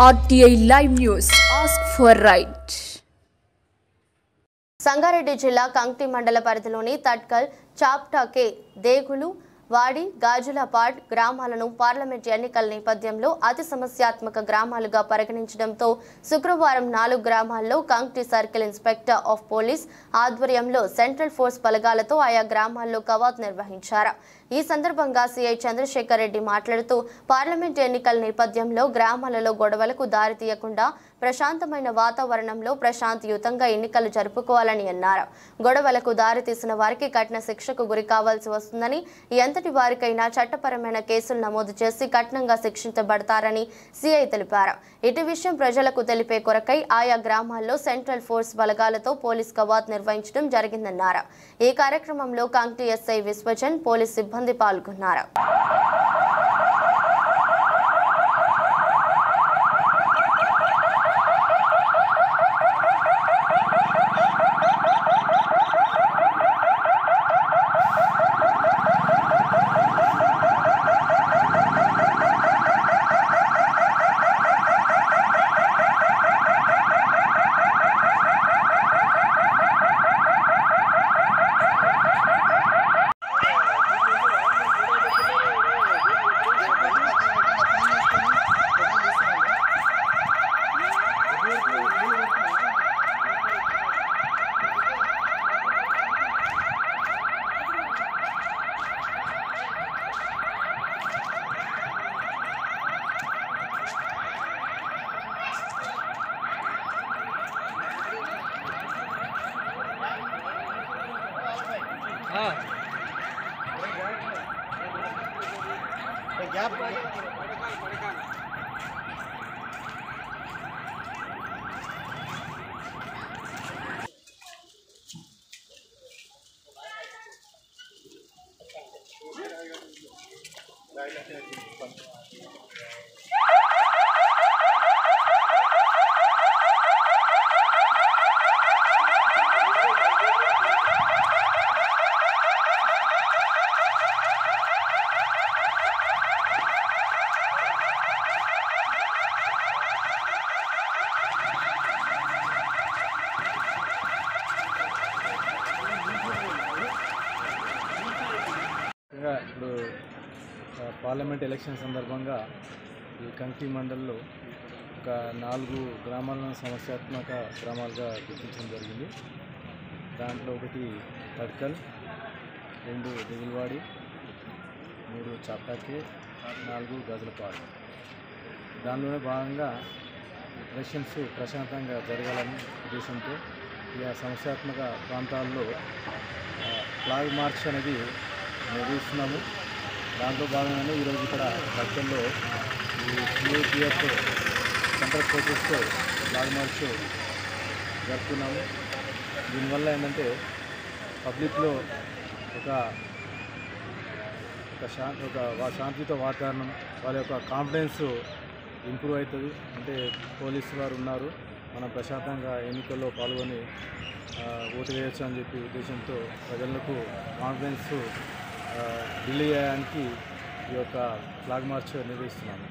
RTI Live News. Ask for right. Sangareddy జిల్లా కంక్టి మండల పరిధిలోని తట్కల్, చాప్టాకే, దేగులు, వాడి, గాజులపాడ్ గ్రామాలను పార్లమెంట్ ఎన్నికల నేపథ్యంలో అతి సమస్యాత్మక గ్రామాలుగా పరిగణించడంతో శుక్రవారం 4 గ్రామాల్లో కంక్టి సర్కిల్ ఇన్స్పెక్టర్ ఆఫ్ పోలీస్ ఆధ్వర్యంలో సెంట్రల్ ఫోర్స్ బలగాలతో ఆయా గ్రామాల్లో కవాతు నిర్వహించారు. ఈ సందర్భంగా సిఐ చంద్రశేఖర్ రెడ్డి మాట్లాడుతూ పార్లమెంట్ ఎన్నికల నేపథ్యంలో గ్రామాలలో గొడవలకు దారితీయకుండా ప్రశాంతమైన వాతావరణంలో ప్రశాంతయుతంగా ఎన్నికలు జరుపుకోవాలని అన్నారు. గొడవలకు దారితీసిన వారికి కఠిన శిక్షకు గురి కావాల్సి వస్తుందని, ఎంతటి వారికైనా చట్టపరమైన కేసులు నమోదు చేసి కఠినంగా శిక్షించబడతారని సిఐ తెలిపారు. ఇటు విషయం ప్రజలకు తెలిపే కొరకై ఆయా గ్రామాల్లో సెంట్రల్ ఫోర్స్ బలగాలతో పోలీస్ కవాతు నిర్వహించడం జరిగిందన్నారు. ఈ కార్యక్రమంలో కంక్టి ఎస్ఐ విశ్వజన్, పోలీస్ సిబ్బంది పాల్గొన్నారు. ఇప్పుడు పార్లమెంట్ ఎలక్షన్ సందర్భంగా ఈ కంక్టి మండల్లో ఒక 4 గ్రామాలను సమస్యాత్మక గ్రామాలుగా గుర్తించడం జరిగింది. దాంట్లో 1 తడ్కల్, 2 దిగులవాడి, 3 చాప్టాకే, 4 గాజులపాడ్. దానిలోనే భాగంగా ఎలక్షన్స్ ప్రశాంతంగా జరగాలని ఉద్దేశంతో ఈ సమస్యాత్మక ప్రాంతాల్లో ఫ్లాగ్ మార్చ్ అనేది నిర్వహిస్తున్నాము. దాంట్లో భాగంగానే ఈరోజు ఇక్కడ తడ్కల్లో ఈ సిఐపిఎఫ్ సెంట్రల్ ఫోర్సెస్తో ఫ్లాగ్ మార్చ్ జరుపుతున్నాము. దీనివల్ల ఏంటంటే పబ్లిక్లో ఒక శాంతియుత వాతావరణం, వాళ్ళ యొక్క కాన్ఫిడెన్స్ ఇంప్రూవ్ అవుతుంది. అంటే పోలీసు వారు ఉన్నారు, మనం ప్రశాంతంగా ఎన్నికల్లో పాల్గొని ఓటు వేయచ్చు అని చెప్పి ఉద్దేశంతో ప్రజలకు కాన్ఫిడెన్స్ బిల్డ్ చేయడానికి ఈ యొక్క ఫ్లాగ్ మార్చ్ నిర్వహిస్తున్నాము.